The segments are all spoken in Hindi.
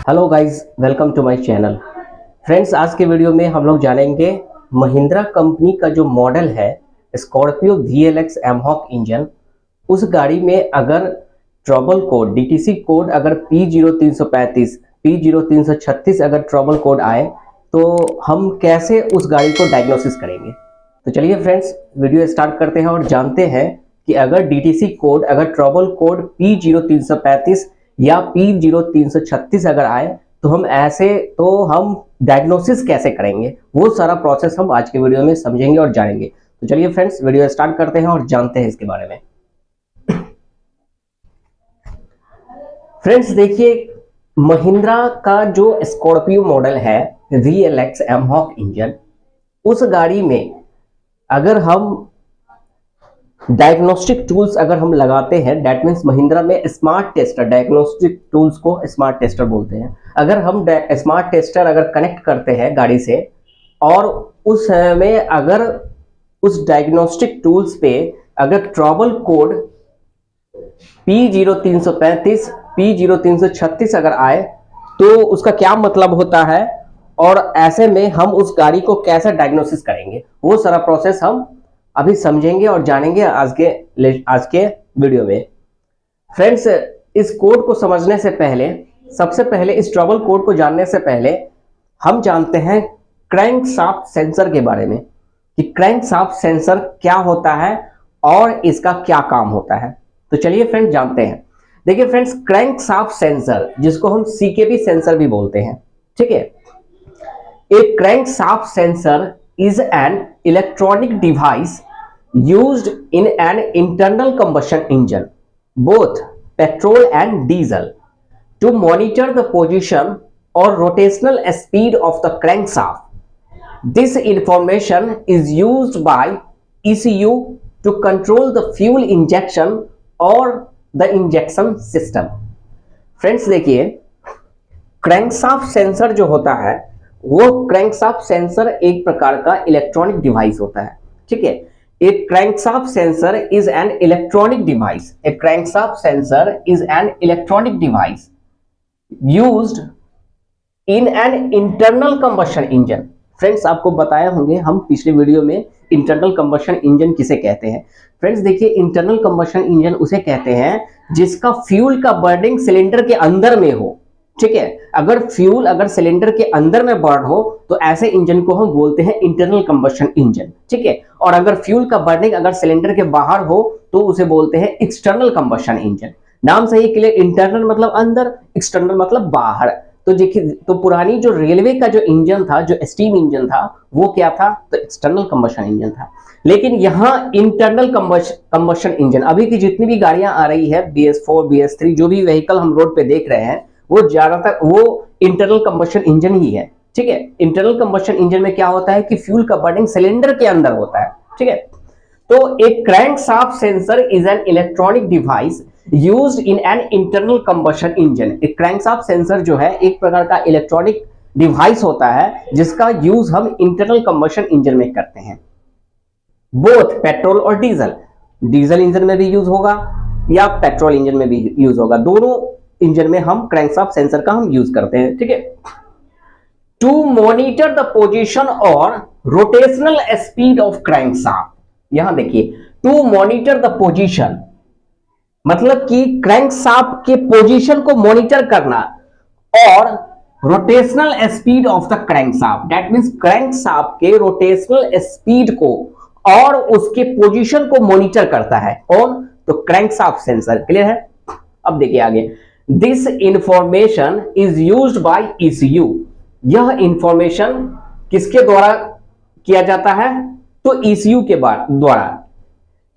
Hello guys, welcome to my channel. Friends, आज के वीडियो में हम लोग जानेंगे महिंद्रा कंपनी का जो मॉडल है स्कॉर्पियो VLX एमहॉक इंजन। उस गाड़ी में अगर ट्रबल कोड DTC कोड अगर P0335 P0336 अगर ट्रबल कोड आए तो हम कैसे उस गाड़ी को डायग्नोसिस करेंगे। तो चलिए फ्रेंड्स, वीडियो स्टार्ट करते हैं और जानते हैं कि अगर DTC कोड अगर ट्रबल कोड P0335 या P0336 अगर आए तो हम डायग्नोसिस कैसे करेंगे, वो सारा प्रोसेस हम आज के वीडियो में समझेंगे और जानेंगे। तो चलिए फ्रेंड्स, वीडियो स्टार्ट करते हैं और जानते हैं इसके बारे में। फ्रेंड्स देखिए, महिंद्रा का जो स्कॉर्पियो मॉडल है VLX एमहॉक इंजन, उस गाड़ी में अगर हम डायग्नोस्टिक टूल्स अगर हम लगाते हैं, दैट मीन्स महिंद्रा में स्मार्ट टेस्टर, डायग्नोस्टिक टूल्स को स्मार्ट टेस्टर बोलते हैं। अगर हम स्मार्ट टेस्टर अगर कनेक्ट करते हैं गाड़ी से और उस में अगर उस डायग्नोस्टिक टूल्स पे अगर ट्रबल कोड P0335 P0336 अगर आए तो उसका क्या मतलब होता है और ऐसे में हम उस गाड़ी को कैसे डायग्नोसिस करेंगे, वो सारा प्रोसेस हम अभी समझेंगे और जानेंगे आज के वीडियो में। फ्रेंड्स, इस कोड को समझने से पहले, सबसे पहले इस ट्रबल कोड को जानने से पहले हम जानते हैं क्रैंकशाफ्ट सेंसर के बारे में कि क्रैंकशाफ्ट सेंसर क्या होता है और इसका क्या काम होता है। तो चलिए फ्रेंड्स जानते हैं। देखिए फ्रेंड्स, क्रैंकशाफ्ट सेंसर जिसको हम CKB सेंसर भी बोलते हैं, ठीक है। एक crankshaft sensor is an electronic device used in an internal combustion engine, both petrol and diesel, to monitor the position or rotational speed of the crankshaft. This information is used by ECU to control the fuel injection or the injection system. Friends देखिए, क्रैंकशाफ्ट सेंसर जो होता है वो क्रैंकशाफ्ट सेंसर एक प्रकार का इलेक्ट्रॉनिक डिवाइस होता है, ठीक है। एक crankshaft sensor is an electronic device, A crankshaft sensor is an electronic device used in an internal combustion engine. Friends, आपको बताया होंगे हम पिछले वीडियो में इंटरनल कंबशन इंजन किसे कहते हैं। फ्रेंड्स देखिए, इंटरनल कंबशन इंजन उसे कहते हैं जिसका फ्यूल का बर्निंग सिलेंडर के अंदर में हो, ठीक है। अगर फ्यूल अगर सिलेंडर के अंदर में बर्न हो तो ऐसे इंजन को हम बोलते हैं इंटरनल कंबशन इंजन, ठीक है। और अगर फ्यूल का बर्निंग अगर सिलेंडर के बाहर हो तो उसे बोलते हैं एक्सटर्नल कंबशन इंजन। नाम से ही क्लियर, इंटरनल मतलब अंदर, एक्सटर्नल मतलब बाहर। तो देखिए, तो पुरानी जो रेलवे का जो इंजन था, जो स्टीम इंजन था, वो क्या था, तो एक्सटर्नल कंबशन इंजन था। लेकिन यहाँ इंटरनल कंबशन इंजन, अभी की जितनी भी गाड़ियां आ रही है BS4 BS3 जो भी व्हीकल हम रोड पे देख रहे हैं वो ज्यादातर वो इंटरनल कंबशन इंजन ही है, ठीक है। इंटरनल कंबशन इंजन में क्या होता है कि फ्यूल का बर्निंग सिलेंडर के अंदर होता है, ठीक है। तो एक crankshaft sensor is an electronic device used in an internal combustion engine. एक क्रैंकशाफ्ट सेंसर जो है एक प्रकार का इलेक्ट्रॉनिक डिवाइस होता है जिसका यूज हम इंटरनल कंबशन इंजन में करते हैं। बोथ पेट्रोल और डीजल इंजन में भी यूज होगा या पेट्रोल इंजन में भी यूज होगा, दोनों इंजन में हम क्रैंकशाफ्ट सेंसर का हम यूज करते हैं, ठीक है। टू मॉनिटर द पोजीशन और रोटेशनल स्पीड ऑफ क्रैंकशाफ्ट। यहां देखिए, टू मॉनिटर द पोजीशन मतलब कि क्रैंकशाफ्ट के पोजीशन को मॉनिटर करना और rotational speed of the crankshaft, that means crankshaft के रोटेशनल स्पीड को और उसके पोजीशन को मॉनिटर करता है कौन, तो क्रैंकशाफ्ट सेंसर। क्लियर है। अब देखिए आगे, this information is used by ECU। यह इंफॉर्मेशन किसके द्वारा किया जाता है, तो ECU के द्वारा।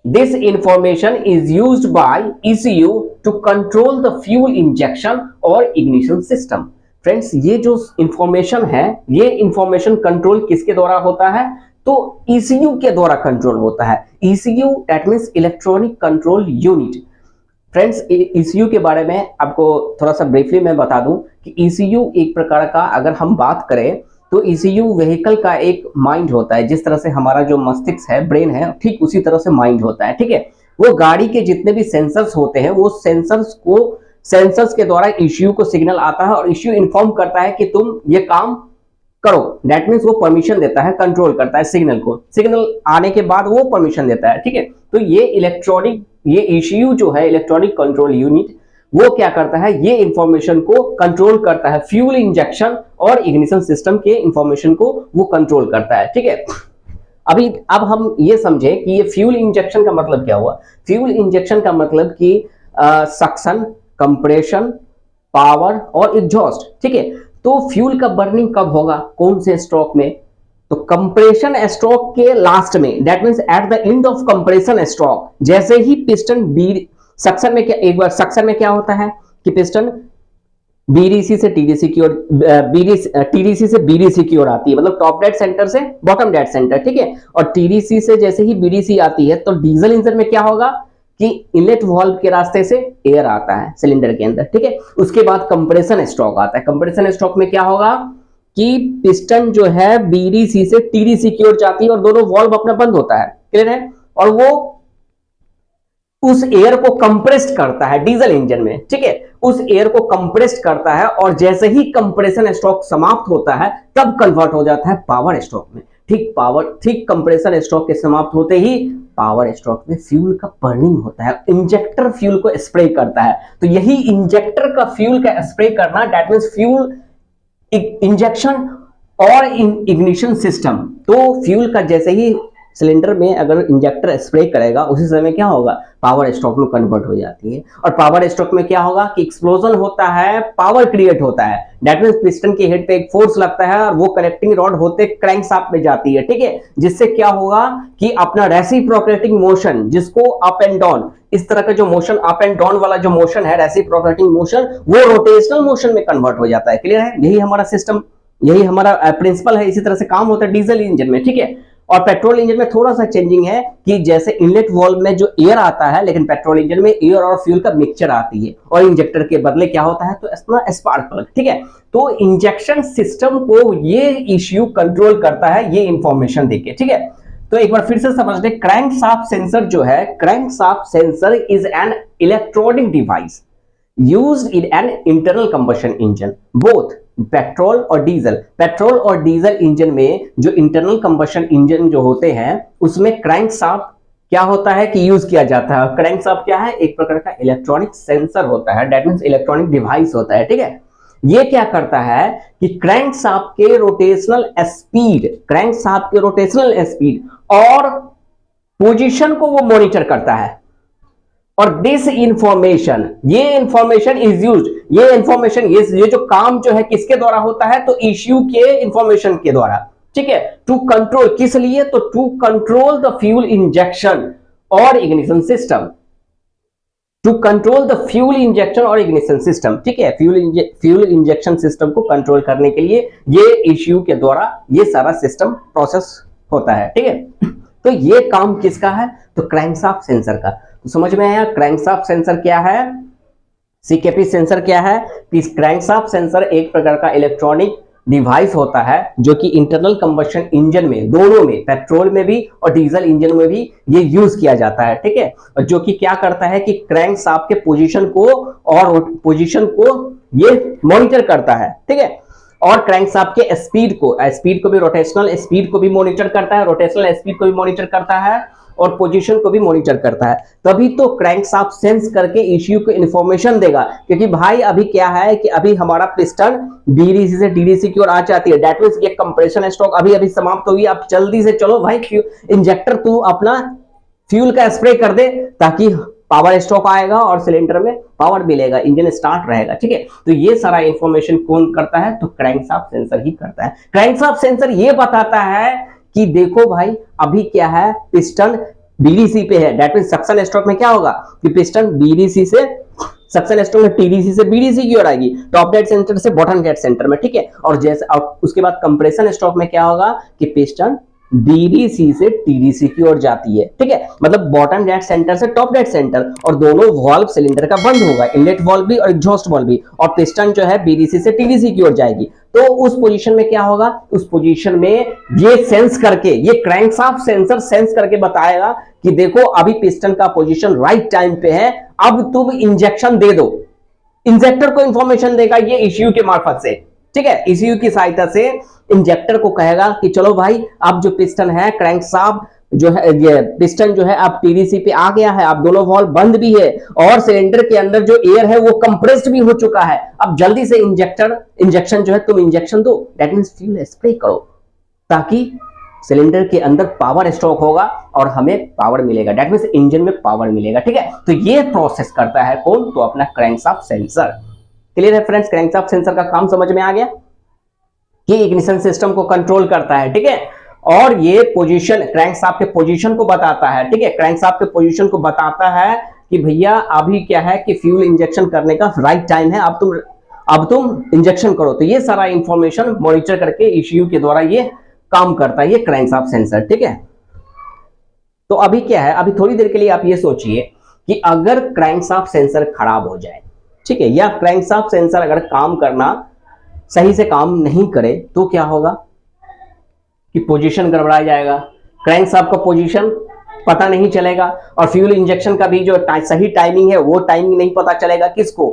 This information is used by ECU to control the fuel injection और इग्निशन सिस्टम। फ्रेंड्स, ये जो इंफॉर्मेशन है, ये इंफॉर्मेशन कंट्रोल किसके द्वारा होता है, तो ECU के द्वारा कंट्रोल होता है। ECU that means electronic control unit. Friends, ECU के बारे में आपको थोड़ा सा ब्रीफली मैं बता दूं कि ECU एक प्रकार का, अगर हम बात करें तो ECU व्हीकल का एक माइंड होता है। जिस तरह से हमारा जो मस्तिष्क है, ब्रेन है, ठीक उसी तरह से माइंड होता है, ठीक है। वो गाड़ी के जितने भी सेंसर्स होते हैं वो सेंसर्स को सेंसर्स के द्वारा ईसीयू को सिग्नल आता है और ईसीयू इन्फॉर्म करता है कि तुम ये काम करो। दैट मीन्स वो परमिशन देता है, कंट्रोल करता है सिग्नल को। सिग्नल आने के बाद वो परमिशन देता है, ठीक है। तो ये ईसीयू जो है, इलेक्ट्रॉनिक कंट्रोल यूनिट, वो क्या करता है, ये इंफॉर्मेशन को कंट्रोल करता है। फ्यूल इंजेक्शन और इग्निशन सिस्टम के इंफॉर्मेशन को वो कंट्रोल करता है, ठीक है। अब हम ये समझे कि ये फ्यूल इंजेक्शन का मतलब क्या हुआ। फ्यूल इंजेक्शन का मतलब कि सक्शन, कंप्रेशन, पावर और एग्जॉस्ट, ठीक है। तो फ्यूल का बर्निंग कब होगा, कौन से स्ट्रोक में, तो कंप्रेशन स्ट्रोक के लास्ट में, that means at the end of compression stroke. जैसे ही पिस्टन सक्शन में क्या, एक बार सक्शन में क्या होता है कि पिस्टन बीडीसी से टीडीसी की ओर, टीडीसी से बीडीसी की ओर आती है, मतलब टॉप डेड सेंटर से बॉटम डेड सेंटर, ठीक है। और टीडीसी से जैसे ही बीडीसी आती है तो डीजल इंजन में क्या होगा कि इनलेट वाल्व के रास्ते से एयर आता है सिलेंडर के अंदर, ठीक है। उसके बाद कंप्रेशन स्ट्रोक आता है। कंप्रेशन स्ट्रोक में क्या होगा कि पिस्टन जो है बीडीसी से टीडीसी की ओर जाती है और दोनों वाल्व अपना बंद होता है, क्लियर है। और वो उस एयर को कंप्रेस्ड करता है डीजल इंजन में, ठीक है। उस एयर को कंप्रेस्ड करता है और जैसे ही कंप्रेशन स्ट्रोक समाप्त होता है तब कन्वर्ट हो जाता है पावर स्ट्रोक में, ठीक कंप्रेशन स्ट्रोक के समाप्त होते ही पावर स्ट्रोक में फ्यूल का बर्निंग होता है। इंजेक्टर फ्यूल को स्प्रे करता है। तो यही इंजेक्टर का फ्यूल का स्प्रे करना, दैट मींस फ्यूल इंजेक्शन और इग्निशन सिस्टम। तो फ्यूल का जैसे ही सिलेंडर में अगर इंजेक्टर स्प्रे करेगा उसी समय क्या होगा, पावर स्ट्रोक में कन्वर्ट हो जाती है। और पावर स्ट्रोक में क्या होगा कि एक्सप्लोजन होता है, पावर क्रिएट होता है। दैट मींस पिस्टन के हेड पे एक फोर्स लगता है और वो कनेक्टिंग रॉड होते क्रैंकशाफ्ट में जाती है, ठीक है। जिससे क्या होगा कि अपना रेसिप्रोकेटिंग मोशन, जिसको अप एंड डाउन, इस तरह का जो मोशन अप एंड डाउन वाला जो मोशन है, रेसिप्रोकेटिंग मोशन, वो रोटेशनल मोशन में कन्वर्ट हो जाता है, क्लियर है। यही हमारा सिस्टम, यही हमारा प्रिंसिपल है। इसी तरह से काम होता है डीजल इंजन में, ठीक है। और पेट्रोल इंजन में थोड़ा सा चेंजिंग है कि जैसे इनलेट वाल्व में जो एयर आता है, लेकिन पेट्रोल इंजन में एयर और फ्यूल का मिक्सचर आती है और इंजेक्टर के बदले क्या होता है, तो अपना स्पार्क प्लग, ठीक है। तो इंजेक्शन सिस्टम को ये इश्यू कंट्रोल करता है, ये इंफॉर्मेशन देके, ठीक है। तो एक बार फिर से समझ लें, क्रैंकशाफ्ट सेंसर जो है, crankshaft sensor is an electronic device used in an internal combustion engine, both petrol और डीजल। पेट्रोल और डीजल इंजन में जो इंटरनल कंबशन इंजन जो होते हैं उसमें क्रैंकशाफ्ट क्या होता है कि यूज किया जाता है। क्रैंकशाफ्ट क्या है, एक प्रकार का इलेक्ट्रॉनिक सेंसर होता है, दैट मींस इलेक्ट्रॉनिक डिवाइस होता है, ठीक है। ये क्या करता है कि क्रैंकशाफ्ट के रोटेशनल स्पीड और पोजीशन को वो मॉनिटर करता है। और दिस इंफॉर्मेशन, ये इंफॉर्मेशन इज यूज्ड, ये इंफॉर्मेशन, ये जो काम जो है किसके द्वारा होता है, तो इश्यू के इंफॉर्मेशन के द्वारा, ठीक है। टू कंट्रोल, किस लिए, तो to control the fuel injection और ignition system, to control the fuel injection और इग्निशन सिस्टम, ठीक है। फ्यूल इंजेक्शन सिस्टम को कंट्रोल करने के लिए ये इश्यू के द्वारा ये सारा सिस्टम प्रोसेस होता है, ठीक है। तो ये काम किसका है, तो क्रैंकशाफ्ट सेंसर का। तो समझ में आया क्रैंकशाफ्ट सेंसर क्या है, सीकेपी सेंसर क्या है। क्रैंकशाफ्ट सेंसर एक प्रकार का इलेक्ट्रॉनिक डिवाइस होता है जो कि इंटरनल कंबशन इंजन में, दोनों में, पेट्रोल में भी और डीजल इंजन में भी ये यूज किया जाता है, ठीक है। और जो कि क्या करता है कि क्रैंकशाफ्ट के पोजीशन को ये मॉनिटर करता है, ठीक है। और क्रैंकशाफ्ट के स्पीड को भी, रोटेशनल स्पीड को भी मॉनिटर करता है, रोटेशनल स्पीड को भी मॉनिटर करता है और पोजीशन को भी मॉनिटर करता है। तभी तो क्रैंकशाफ्ट सेंस करके इश्यू को इंफॉर्मेशन देगा, क्योंकि भाई अभी क्या है कि अभी हमारा पिस्टन बीडीसी से टीडीसी की ओर आ जाती है, दैट मींस ये कंप्रेशन स्ट्रोक अभी समाप्त होगी। अब जल्दी से चलो भाई, इंजेक्टर तू अपना फ्यूल का स्प्रे कर दे ताकि पावर स्ट्रोक आएगा और सिलेंडर में पावर मिलेगा, इंजन स्टार्ट रहेगा, ठीक है। तो ये सारा इंफॉर्मेशन कौन करता है, तो क्रैंकशाफ्ट सेंसर ही करता है। क्रैंकशाफ्ट सेंसर ये बताता है कि देखो भाई अभी क्या है, पिस्टन बीडीसी पे है, दैट मींस सक्शन स्ट्रोक में क्या होगा कि पिस्टन बीडीसी से, सक्शन स्ट्रोक में टीडीसी से बीडीसी की ओर आएगी, टॉप डेड सेंटर से बॉटम डेड सेंटर में, ठीक है। और जैसे उसके बाद कंप्रेशन स्ट्रोक में क्या होगा कि पिस्टन बीडीसी से टीडीसी की ओर जाती है, ठीक है। मतलब बॉटम डेड सेंटर से टॉप डेड सेंटर, और दोनों वाल्व सिलेंडर का बंद होगा, इनलेट वाल्व भी और एग्जॉस्ट वाल्व भी, और पिस्टन जो है बीडीसी से टीडीसी की ओर जाएगी। तो उस पोजीशन में क्या होगा, उस पोजीशन में ये सेंस करके, ये क्रैंकशाफ्ट सेंसर सेंस करके बताएगा कि देखो अभी पिस्टन का पोजीशन राइट टाइम पे है, अब तुम इंजेक्शन दे दो, इंजेक्टर को इंफॉर्मेशन देगा ये ईसीयू के मार्फत से, ठीक है। ईसीयू की सहायता से इंजेक्टर को कहेगा कि चलो भाई अब जो पिस्टन है क्रैंकशाफ्ट जो है, ये पिस्टन जो है अब टीडीसी पे आ गया है, अब दोनों वाल्व बंद भी है और सिलेंडर के अंदर जो एयर है वो कंप्रेस्ड भी हो चुका है। अब जल्दी से इंजेक्शन जो है तुम इंजेक्शन दो, दैट मींस फ्यूल स्प्रे करो, ताकि सिलेंडर के अंदर पावर स्टॉक होगा और हमें पावर मिलेगा, दैट मींस इंजन में पावर मिलेगा, ठीक है। तो ये प्रोसेस करता है कौन, तो अपना क्रैंकशाफ्ट सेंसर। क्लियर है फ्रेंड्स, क्रैंकशाफ्ट सेंसर का काम समझ में आ गया कि इग्निशन सिस्टम को कंट्रोल करता है, ठीक है। और ये पोजीशन क्रैंकशाफ्ट के पोजीशन को बताता है, ठीक है। क्रैंकशाफ्ट के पोजीशन को बताता है कि भैया अभी क्या है कि फ्यूल इंजेक्शन करने का राइट टाइम है, अब तुम इंजेक्शन करो। तो ये सारा इंफॉर्मेशन मॉनिटर करके ईसीयू के द्वारा ये काम करता है, ये क्रैंकशाफ्ट सेंसर, ठीक है। तो अभी क्या है, अभी थोड़ी देर के लिए आप ये सोचिए कि अगर क्रैंकशाफ्ट सेंसर खराब हो जाए, ठीक है, या क्रैंकशाफ्ट सेंसर अगर काम करना सही से काम नहीं करे तो क्या होगा कि पोजीशन गड़बड़ा जाएगा, क्रैंकशाफ्ट का पोजीशन पता नहीं चलेगा और फ्यूल इंजेक्शन का भी जो सही टाइमिंग है वो टाइमिंग नहीं पता चलेगा किसको,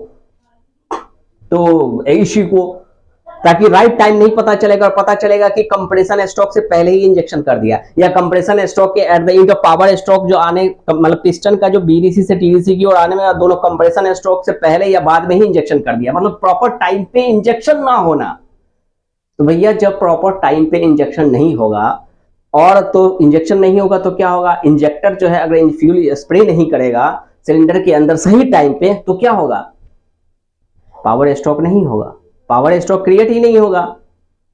तो ईसीयू को, ताकि राइट टाइम नहीं पता चलेगा और पता चलेगा कि कंप्रेशन स्ट्रोक से पहले ही इंजेक्शन कर दिया, या कंप्रेशन स्ट्रोक के at the end of power stroke जो आने मतलब पिस्टन का जो बीडीसी से टीडीसी की ओर आने में दोनों कंप्रेशन स्ट्रोक से पहले या बाद में ही इंजेक्शन कर दिया, मतलब प्रॉपर टाइम पे इंजेक्शन ना होना। तो भैया जब प्रॉपर टाइम पे इंजेक्शन नहीं होगा और तो इंजेक्शन नहीं होगा तो क्या होगा, इंजेक्टर जो है अगर फ्यूल स्प्रे नहीं करेगा सिलेंडर के अंदर सही टाइम पे तो क्या होगा, पावर स्ट्रोक नहीं होगा, पावर स्ट्रोक क्रिएट ही नहीं होगा।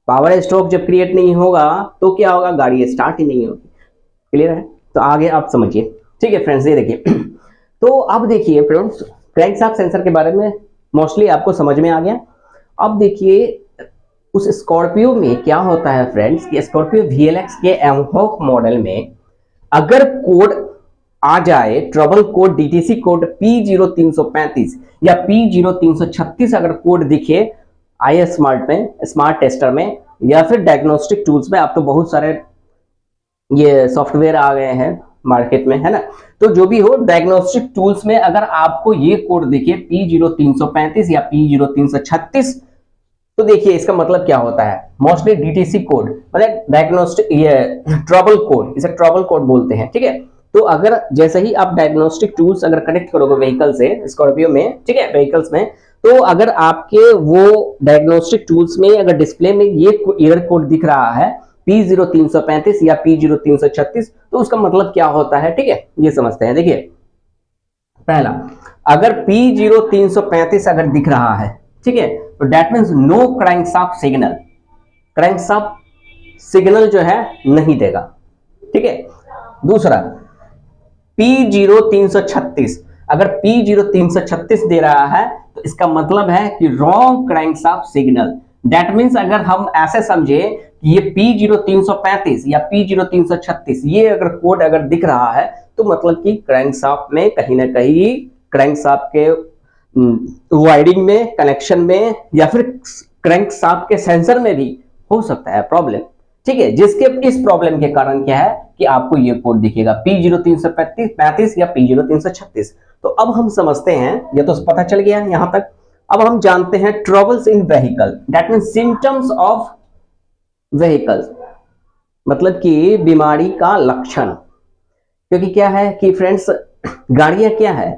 पावर स्ट्रोक जब क्रिएट नहीं होगा तो क्या होगा, गाड़ी स्टार्ट ही नहीं होगी। क्लियर है, तो आगे आप समझिए, ठीक है फ्रेंड्स। ये देखिए तो अब देखिए फ्रेंड्स क्रैंकशाफ्ट सेंसर के बारे में मोस्टली आपको समझ में आ गया। अब देखिए उस स्कॉर्पियो में क्या होता है फ्रेंड्स कि स्कॉर्पियो VLX के एमहॉक मॉडल में अगर कोड आ जाए, trouble code DTC code P0335 या P0336 अगर कोड दिखे iSmart में, स्मार्ट टेस्टर में या फिर डायग्नोस्टिक टूल्स में, अब तो बहुत सारे ये सॉफ्टवेयर आ गए हैं मार्केट में, है ना। तो जो भी हो डायग्नोस्टिक टूल्स में अगर आपको ये कोड दिखे P0335 या P0336 तो देखिए इसका मतलब क्या होता है, मोस्टली DTC कोड मतलब डायग्नोस्टिक ये ट्रबल कोड, इसे ट्रबल कोड बोलते हैं, ठीक है। तो अगर जैसे ही आप डायग्नोस्टिक टूल्स अगर कनेक्ट करोगे व्हीकल से, स्कॉर्पियो में, ठीक है, व्हीकल्स में, तो अगर आपके वो डायग्नोस्टिक टूल्स में अगर डिस्प्ले में ये एरर कोड दिख रहा है P0335 या P0336 तो उसका मतलब क्या होता है, ठीक है, ये समझते हैं। देखिए पहला, अगर P0335 अगर दिख रहा है, ठीक है, तो that means no crankshaft signal, crankshaft signal जो है नहीं देगा, ठीक है। दूसरा P0336 अगर P0336 दे रहा है तो इसका मतलब है कि wrong crankshaft signal, that means अगर हम ऐसे समझे कि ये P0335 या P0336 ये अगर कोड अगर दिख रहा है तो मतलब कि क्रैंकशाफ्ट में कहीं ना कहीं क्रैंकशाफ्ट के वायरिंग में, कनेक्शन में या फिर क्रैंकशाफ्ट के सेंसर में भी हो सकता है प्रॉब्लम, ठीक है। जिसके इस प्रॉब्लम के कारण क्या है कि आपको ये कोड दिखेगा P0335 या P0336। तो अब हम समझते हैं, ये तो पता चल गया यहां तक। अब हम जानते हैं troubles in vehicle, that means symptoms of vehicles, मतलब कि बीमारी का लक्षण। क्योंकि क्या है कि फ्रेंड्स गाड़ियां क्या है,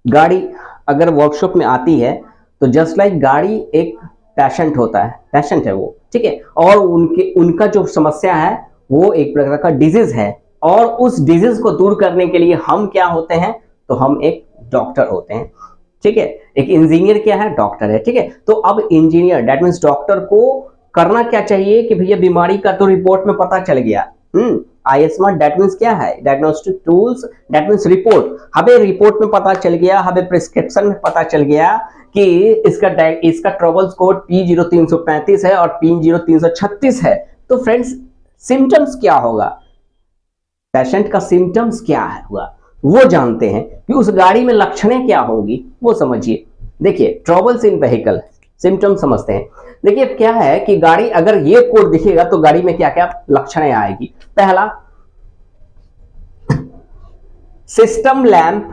गाड़ी अगर वर्कशॉप में आती है तो जस्ट लाइक गाड़ी एक पेशेंट होता है, पेशेंट है वो, ठीक है, और उनका जो समस्या है वो एक प्रकार का डिजीज है और उस डिजीज को दूर करने के लिए हम क्या होते हैं, तो हम एक डॉक्टर होते हैं, ठीक है। एक इंजीनियर क्या है, डॉक्टर है, ठीक है। तो अब इंजीनियर दैट मींस डॉक्टर को करना क्या चाहिए कि भैया बीमारी का तो रिपोर्ट में पता चल गया, iSmart दैट मींस क्या है, diagnostic tools that means report, हमें रिपोर्ट में पता चल गया, हमें प्रिस्क्रिप्शन में पता चल गया कि इसका ट्रबल्स कोड P0335 है और P0336 है। तो फ्रेंड्स सिम्टम्स क्या होगा, पेशेंट का सिम्टम्स क्या है हुआ वो जानते हैं कि उस गाड़ी में लक्षणें क्या होगी वो समझिए। देखिए ट्रबल्स इन व्हीकल, सिम्टम्स समझते हैं। देखिए क्या है कि गाड़ी अगर ये कोड दिखेगा तो गाड़ी में क्या क्या लक्षणें आएगी। पहला, सिस्टम लैंप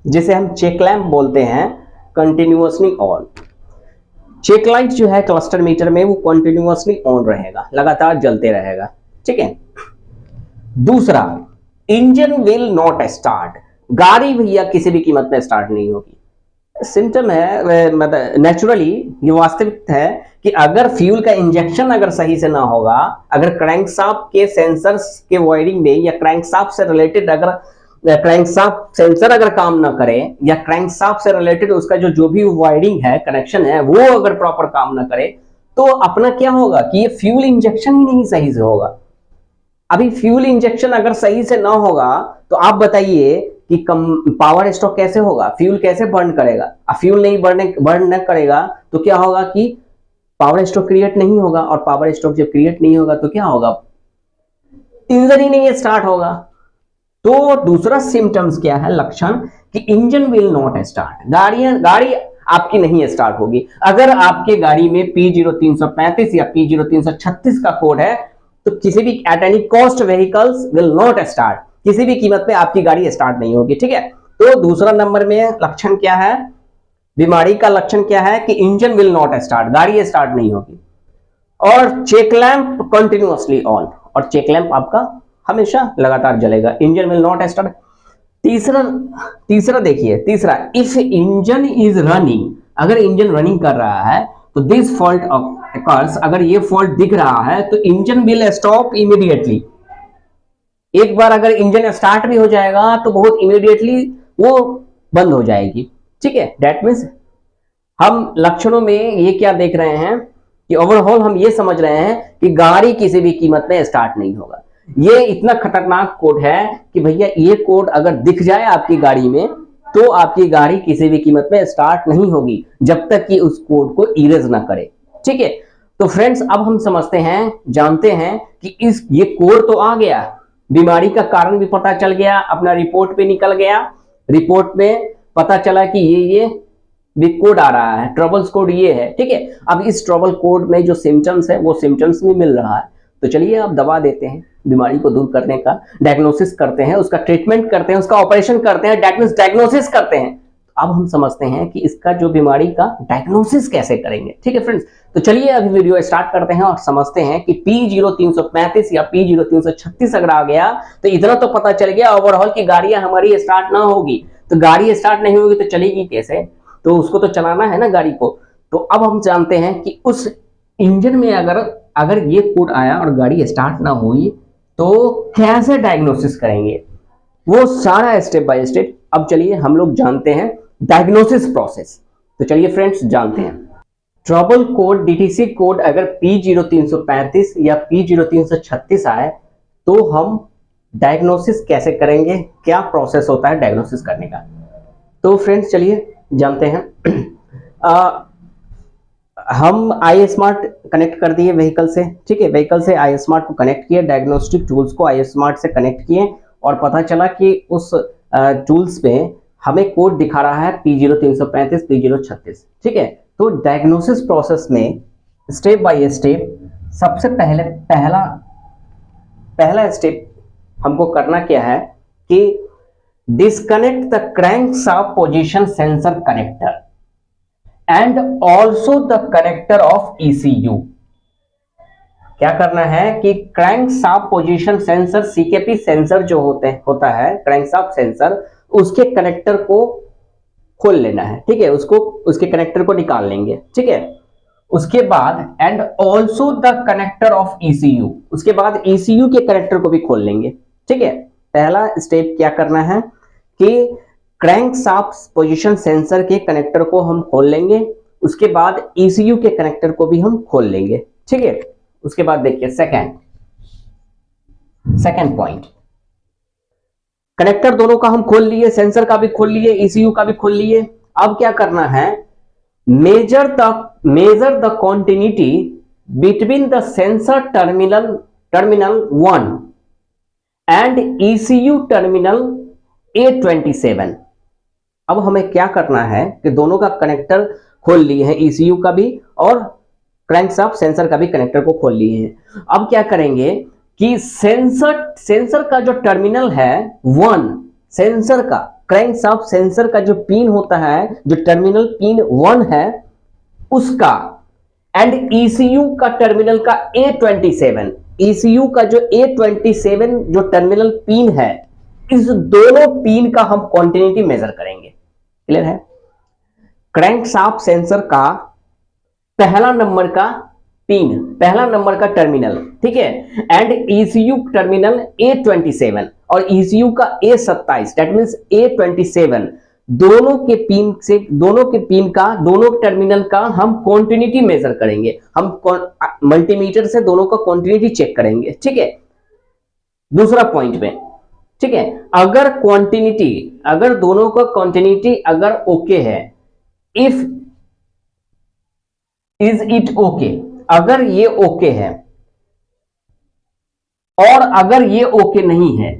जिसे हम चेक लैंप बोलते हैं, कंटिन्यूअसली ऑन। चेक लाइट जो है क्लस्टर मीटर में वो कंटिन्यूअसली ऑन रहेगा, लगातार जलते रहेगा, ठीक है। दूसरा, इंजन विल नॉट स्टार्ट, गाड़ी भैया किसी भी कीमत में स्टार्ट नहीं होगी। सिम्टम है, मतलब नेचुरली ये वास्तविक है कि अगर फ्यूल का इंजेक्शन अगर सही से ना होगा, अगर क्रैंकशाफ्ट के सेंसर्स के वायरिंग में या क्रैंकशाफ्ट से रिलेटेड अगर क्रैंकशाफ्ट सेंसर अगर काम ना करे या क्रैंकशाफ्ट से रिलेटेड उसका जो भी वायरिंग है, कनेक्शन है, वो अगर प्रॉपर काम ना करे, तो अपना क्या होगा कि ये फ्यूल इंजेक्शन ही नहीं सही से होगा। अभी फ्यूल इंजेक्शन अगर सही से ना होगा तो आप बताइए कि कम पावर स्टॉक कैसे होगा, फ्यूल कैसे बर्न करेगा। फ्यूल नहीं बर्न न करेगा तो क्या होगा कि पावर स्टॉक क्रिएट नहीं होगा, और पावर स्टॉक जब क्रिएट नहीं होगा तो क्या होगा, इंजन ही नहीं स्टार्ट होगा। तो दूसरा सिम्टम्स क्या है, लक्षण, कि इंजन विल नॉट स्टार्ट, गाड़ी आपकी नहीं स्टार्ट होगी। अगर आपके गाड़ी में P0335 या P0336 का कोड है तो किसी भी at any cost vehicles will not start, किसी भी कीमत पे आपकी गाड़ी स्टार्ट नहीं होगी, ठीक है। तो दूसरा नंबर में लक्षण क्या है, बीमारी का लक्षण क्या है कि इंजन विल नॉट स्टार्ट, गाड़ी स्टार्ट नहीं होगी। और चेक लैंप कंटिन्यूअसली ऑन, और चेक लैंप आपका हमेशा लगातार जलेगा, इंजन विल नॉट स्टार्ट। तीसरा देखिए, तीसरा, इफ इंजन इज रनिंग, अगर इंजन रनिंग कर रहा है तो दिस फॉल्ट अकर्स, अगर ये फॉल्ट दिख रहा है तो इंजन विल स्टॉप इमीडिएटली। एक बार अगर इंजन स्टार्ट भी हो जाएगा तो बहुत इमीडिएटली वो बंद हो जाएगी, ठीक है। दैट मींस हम लक्षणों में ये क्या देख रहे हैं कि ओवरऑल हम ये समझ रहे हैं कि गाड़ी किसी भी कीमत में स्टार्ट नहीं होगा। ये इतना खतरनाक कोड है कि भैया ये कोड अगर दिख जाए आपकी गाड़ी में तो आपकी गाड़ी किसी भी कीमत में स्टार्ट नहीं होगी जब तक कि उस कोड को इरेज ना करे, ठीक है। तो फ्रेंड्स, अब हम समझते हैं, जानते हैं कि ये कोड तो आ गया, बीमारी का कारण भी पता चल गया, अपना रिपोर्ट पे निकल गया, रिपोर्ट में पता चला कि ये भी कोड आ रहा है, ट्रबल्स कोड ये है, ठीक है। अब इस ट्रबल कोड में जो सिम्टम्स है वो सिम्टम्स में मिल रहा है, तो चलिए अब दवा देते हैं बीमारी को दूर करने का, डायग्नोसिस करते हैं, उसका ट्रीटमेंट करते हैं, उसका ऑपरेशन करते हैं, डायग्नोसिस करते हैं। अब हम समझते हैं कि इसका जो बीमारी का डायग्नोसिस कैसे करेंगे, ठीक है फ्रेंड्स। तो चलिए अभी वीडियो स्टार्ट करते हैं और समझते हैं कि P0335 या P0336 अगर आ गया तो इतना तो पता चल गया ओवरऑल की गाड़ियां हमारी स्टार्ट ना होगी। तो गाड़ी स्टार्ट नहीं होगी तो चलेगी कैसे, तो उसको तो चलाना है ना गाड़ी को। तो अब हम जानते हैं कि उस इंजन में अगर ये कोड आया और गाड़ी स्टार्ट ना हुई तो कैसे डायग्नोसिस करेंगे, वो सारा स्टेप बाय स्टेप अब चलिए हम लोग जानते हैं डायग्नोसिस प्रोसेस। तो चलिए फ्रेंड्स जानते हैं। ट्रबल कोड, डीटीसी कोड अगर P0335 या P0336 आए तो हम डायग्नोसिस कैसे करेंगे, क्या प्रोसेस होता है डायग्नोसिस करने का। तो फ्रेंड्स चलिए जानते हैं। हम आई स्मार्ट कनेक्ट कर दिए व्हीकल से, ठीक है, व्हीकल से आई स्मार्ट को कनेक्ट किए, डायग्नोस्टिक टूल्स को आई स्मार्ट से कनेक्ट किए और पता चला कि उस टूल्स पे हमें कोड दिखा रहा है P0335 P0336, ठीक है। तो डायग्नोसिस प्रोसेस में स्टेप बाय स्टेप सबसे पहला स्टेप हमको करना क्या है कि disconnect the crankshaft position sensor connector and also the connector of ECU। क्या करना है कि crankshaft position sensor, CKP sensor जो होता है क्रैंकशाफ्ट सेंसर, उसके कनेक्टर को खोल लेना है, ठीक है, उसके कनेक्टर को निकाल लेंगे, ठीक है। उसके बाद and also the connector of ECU, उसके बाद ECU के कनेक्टर को भी खोल लेंगे, ठीक है। पहला स्टेप क्या करना है कि क्रैंकशाफ्ट पोजीशन सेंसर के कनेक्टर को हम खोल लेंगे, उसके बाद ECU के कनेक्टर को भी हम खोल लेंगे, ठीक है। उसके बाद देखिए सेकंड पॉइंट, कनेक्टर दोनों का हम खोल लिए, सेंसर का भी खोल लिए, ECU का भी खोल लिए। अब क्या करना है, measure the continuity between the sensor terminal 1 and ECU terminal A27। अब हमें क्या करना है कि दोनों का कनेक्टर खोल लिए हैं, ECU का भी और क्रैंकशाफ्ट सेंसर का भी कनेक्टर को खोल लिए हैं। अब क्या करेंगे कि सेंसर का जो टर्मिनल है 1, सेंसर का, क्रैंकशाफ्ट सेंसर का जो पिन होता है, जो टर्मिनल पिन 1 है उसका, एंड ईसीयू का टर्मिनल का A27, ईसीयू का जो A27 जो टर्मिनल पिन है, इस दोनों पिन का हम कॉन्टिन्यूटी मेजर करेंगे। क्लियर है? क्रैंकशाफ्ट सेंसर का पहला नंबर का पिन, पहला नंबर का टर्मिनल, ठीक है, एंड ईसीयू टर्मिनल A27 और ईसीयू का A27, दैट मींस A27, दोनों के पिन से, दोनों के पिन का, दोनों टर्मिनल का हम कॉन्टिन्यूटी मेजर करेंगे। हम मल्टीमीटर से दोनों का कॉन्टिन्यूटी चेक करेंगे, ठीक है। दूसरा पॉइंट में, ठीक है, अगर क्वांटिटी, अगर दोनों का क्वांटिटी अगर ओके है, इफ इज इट ओके, अगर ये ओके है और अगर ये ओके नहीं है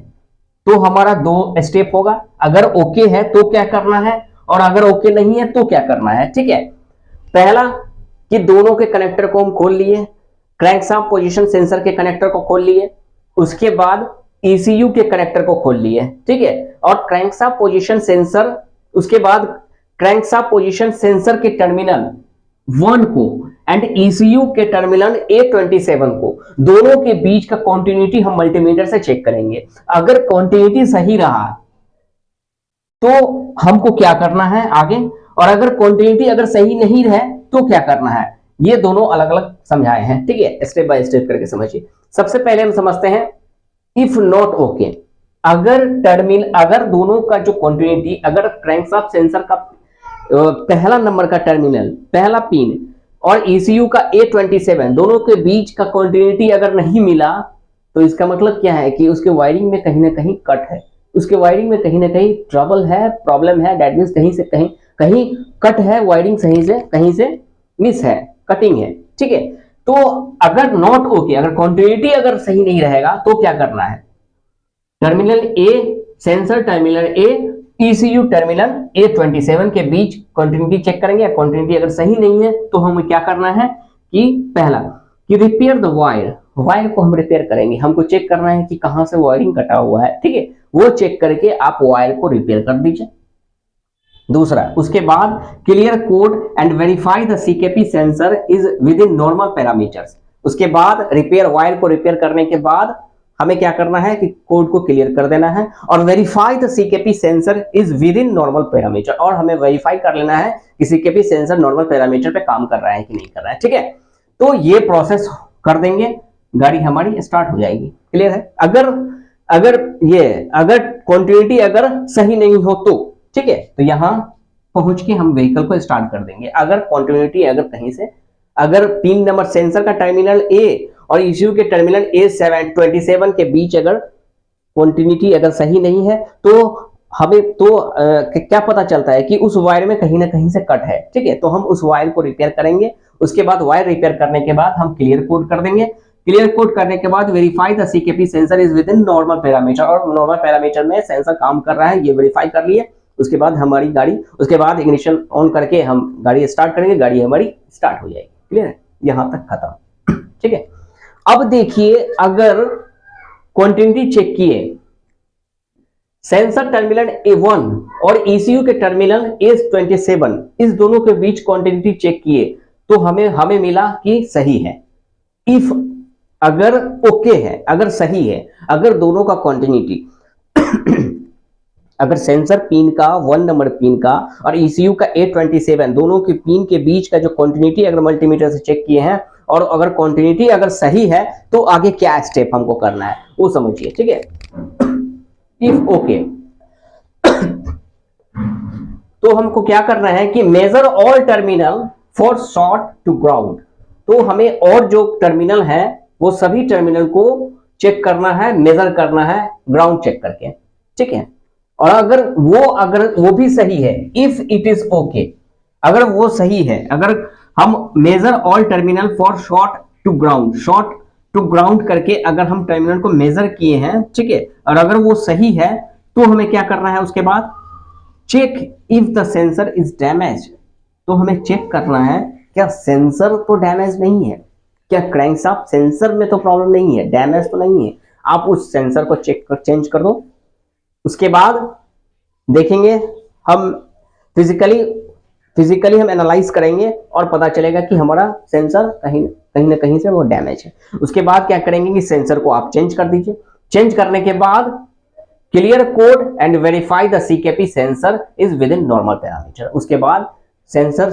तो हमारा दो स्टेप होगा। अगर ओके है तो क्या करना है और अगर ओके नहीं है तो क्या करना है, ठीक है। पहला कि दोनों के कनेक्टर को हम खोल लिए, क्रैंकशाफ्ट पोजीशन सेंसर के कनेक्टर को खोल लिए, उसके बाद ईसीयू के कनेक्टर को खोल लिए, ठीक है, और क्रैंकशाफ्ट पोजीशन सेंसर, उसके बाद क्रैंकशाफ्ट पोजीशन सेंसर के टर्मिनल 1 को एंड ईसीयू के टर्मिनल A27 को, दोनों के बीच का कॉन्टिन्यूटी हम मल्टीमीटर से चेक करेंगे। अगर कॉन्टिन्यूटी सही रहा तो हमको क्या करना है आगे, और अगर कॉन्टिन्यूटी अगर सही नहीं रहे तो क्या करना है, ये दोनों अलग अलग समझाए हैं, ठीक है। स्टेप बाय स्टेप करके समझिए। सबसे पहले हम समझते हैं इफ नॉट ओके, अगर टर्मिनल, अगर दोनों का जो कॉन्टिन्यूटी, अगर क्रैंकशाफ्ट सेंसर का पहला नंबर का टर्मिनल, पहला पिन और ईसीयू का A27, दोनों के बीच का कॉन्टिन्यूटी अगर नहीं मिला तो इसका मतलब क्या है कि उसके वायरिंग में कहीं ना कहीं कट है, उसके वायरिंग में कहीं ना कहीं ट्रबल है, प्रॉब्लम है, दैट मींस कहीं से कहीं कट है, वायरिंग सही से कहीं से मिस है, कटिंग है, ठीक है। तो अगर नॉट ओके, अगर कॉन्टिन्यूटी अगर सही नहीं रहेगा तो क्या करना है, terminal A, sensor terminal A, ECU terminal A27 के बीच कॉन्टिन्यूटी चेक करेंगे। कॉन्टिन्यूटी अगर सही नहीं है तो हमें क्या करना है कि पहला कि रिपेयर द वायर, वायर को हम रिपेयर करेंगे। हमको चेक करना है कि कहां से वायरिंग कटा हुआ है, ठीक है, वो चेक करके आप वायर को रिपेयर कर दीजिए। दूसरा, उसके बाद clear code and verify the CKP sensor is with in normal parameters. उसके बाद रिपेयर, वायर को रिपेयर करने के बाद हमें क्या करना है कि कोड को क्लियर कर देना है और verify the CKP sensor is with in normal parameter, और हमें वेरीफाई कर लेना है कि सीकेपी सेंसर नॉर्मल पैरामीटर पे काम कर रहा है कि नहीं कर रहा है, ठीक है। तो ये प्रोसेस कर देंगे, गाड़ी हमारी स्टार्ट हो जाएगी। क्लियर है? अगर क्वांटिटी अगर सही नहीं हो तो, ठीक है, तो यहां पहुंच के हम व्हीकल को स्टार्ट कर देंगे। अगर क्वांटिटी अगर कहीं से, अगर पिन नंबर सेंसर का टर्मिनल A और ईसीयू के टर्मिनल A27 के बीच अगर क्वांटिटी अगर सही नहीं है तो हमें तो क्या पता चलता है कि उस वायर में कहीं ना कहीं से कट है, ठीक है। तो हम उस वायर को रिपेयर करेंगे। उसके बाद वायर रिपेयर करने के बाद हम क्लियर कोड कर देंगे। क्लियर कोड करने के बाद verify the CKP sensor is with in normal parameter, और नॉर्मल पैरामीटर में सेंसर काम कर रहा है, ये वेरीफाई कर लिए। उसके बाद हमारी गाड़ी, उसके बाद इग्निशन ऑन करके हम गाड़ी स्टार्ट करेंगे, गाड़ी हमारी स्टार्ट हो जाएगी। क्लियर है? यहां तक खत्म, ठीक है। अब देखिए, अगर क्वांटिटी चेक किए, सेंसर टर्मिनल A1 और ईसीयू के टर्मिनल A27, इस दोनों के बीच क्वांटिटी चेक किए तो हमें मिला कि सही है। इफ अगर ओके है, अगर सही है, अगर दोनों का क्वांटिटी अगर सेंसर पिन का 1 नंबर पिन का और ईसीयू का A27, दोनों के पिन के बीच का जो क्वांटिटी अगर मल्टीमीटर से चेक किए हैं और अगर क्वांटिटी अगर सही है तो आगे क्या स्टेप हमको करना है वो समझिए, ठीक है। इफ ओके तो हमको क्या करना है कि measure all terminal for short to ground. तो हमें और जो टर्मिनल है वो सभी टर्मिनल को चेक करना है, मेजर करना है ग्राउंड चेक करके, ठीक है। और अगर वो भी सही है, इफ इट इज ओके, अगर वो सही है, अगर हम measure all terminal for short to ground करके अगर हम टर्मिनल को मेजर किए हैं, ठीक है, और अगर वो सही है तो हमें क्या करना है, उसके बाद check if the sensor is damage. तो हमें चेक करना है क्या सेंसर तो डैमेज नहीं है, क्या क्रैंकशाफ्ट सेंसर में तो प्रॉब्लम नहीं है, डैमेज तो नहीं है। आप उस सेंसर को चेंज कर दो। उसके बाद देखेंगे, हम फिजिकली हम एनालाइज करेंगे और पता चलेगा कि हमारा सेंसर कहीं ना कहीं से वो डैमेज है। उसके बाद क्या करेंगे कि सेंसर को आप चेंज कर दीजिए। चेंज करने के बाद clear code and verify the CKP sensor is with in normal parameter. उसके बाद sensor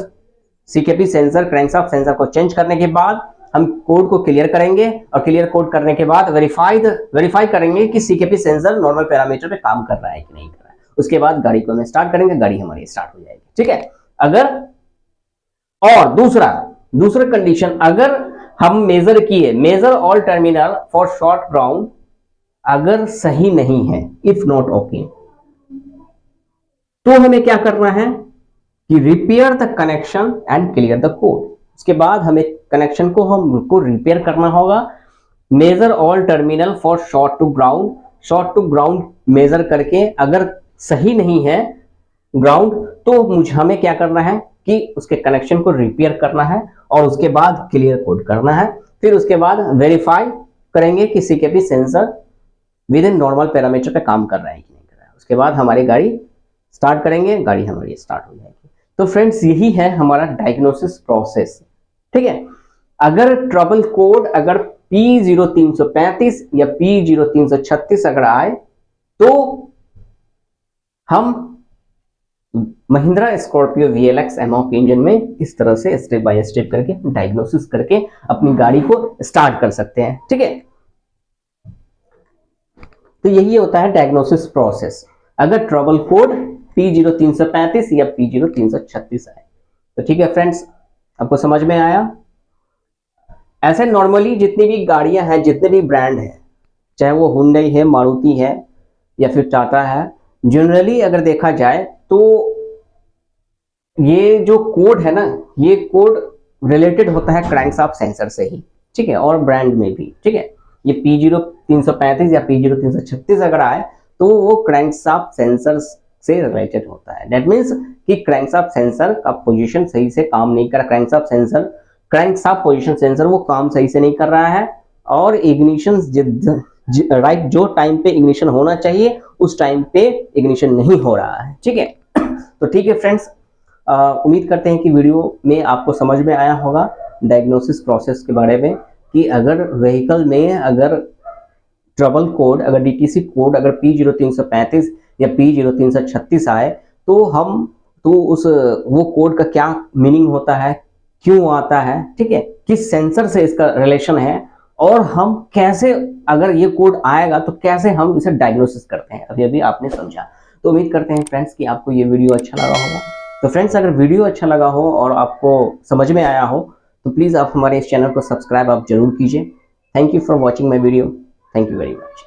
CKP sensor crankshaft sensor को चेंज करने के बाद हम कोड को क्लियर करेंगे और क्लियर कोड करने के बाद वेरीफाई करेंगे कि सीकेपी सेंसर नॉर्मल पैरामीटर पे काम कर रहा है कि नहीं कर रहा है। उसके बाद गाड़ी को हम स्टार्ट करेंगे, गाड़ी हमारी स्टार्ट हो जाएगी। ठीक है, अगर और दूसरा कंडीशन, अगर हम measure all terminal for short ground अगर सही नहीं है, इफ नॉट ओके, तो हमें क्या करना है कि repair the connection and clear the code. उसके बाद हमें कनेक्शन को हमको रिपेयर करना होगा। Measure all terminal for short to ground measure करके अगर सही नहीं है ग्राउंड, तो हमें क्या करना है कि उसके कनेक्शन को रिपेयर करना है और उसके बाद क्लियर कोड करना है। फिर उसके बाद वेरीफाई करेंगे कि CKP sensor with in normal parameter पे काम कर रहा है कि नहीं कर रहा है। उसके बाद हमारी गाड़ी स्टार्ट करेंगे, गाड़ी हमारी स्टार्ट हो जाएगी। तो फ्रेंड्स, यही है हमारा डायग्नोसिस प्रोसेस। ठीक है, अगर ट्रबल कोड अगर P0335 या P0336 अगर आए, तो हम Mahindra Scorpio VLX amok engine में इस तरह से स्टेप बाय स्टेप करके डायग्नोसिस करके अपनी गाड़ी को स्टार्ट कर सकते हैं। ठीक है, तो यही होता है डायग्नोसिस प्रोसेस अगर ट्रबल कोड P0335 या P0336 आए तो। ठीक है फ्रेंड्स, आपको समझ में आया? ऐसे नॉर्मली जितनी भी गाड़ियां हैं, जितने भी ब्रांड हैं, चाहे वो हुंडई है, मारुति है या फिर टाटा है, जनरली अगर देखा जाए तो ये जो कोड है ना, ये कोड रिलेटेड होता है क्रैंकशाफ्ट सेंसर से ही। ठीक है, और ब्रांड में भी। ठीक है, ये P0335 या P0336 अगर आए तो वो क्रैंकशाफ्ट सेंसर से रिलेटेड होता है। दैट मीन्स कि क्रैंकशाफ्ट सेंसर का पोजीशन सही से काम नहीं कर रहा, क्रैंकशाफ्ट पोजीशन सेंसर वो काम सही से नहीं कर रहा है, और इग्निशन राइट जो टाइम पे इग्निशन होना चाहिए उस टाइम पे इग्निशन नहीं हो रहा है। ठीक है, तो ठीक है फ्रेंड्स, उम्मीद करते हैं कि वीडियो में आपको समझ में आया होगा डायग्नोसिस प्रोसेस के बारे में, कि अगर व्हीकल में अगर ट्रबल कोड अगर DTC कोड अगर P0335 या P0336 आए तो वो कोड का क्या मीनिंग होता है, क्यों आता है, ठीक है, किस सेंसर से इसका रिलेशन है, और हम कैसे अगर ये कोड आएगा तो कैसे हम इसे डायग्नोसिस करते हैं, अभी आपने समझा। तो उम्मीद करते हैं फ्रेंड्स कि आपको ये वीडियो अच्छा लगा होगा। तो फ्रेंड्स, अगर वीडियो अच्छा लगा हो और आपको समझ में आया हो तो प्लीज़ आप हमारे इस चैनल को सब्सक्राइब आप जरूर कीजिए। Thank you for watching my video. Thank you very much.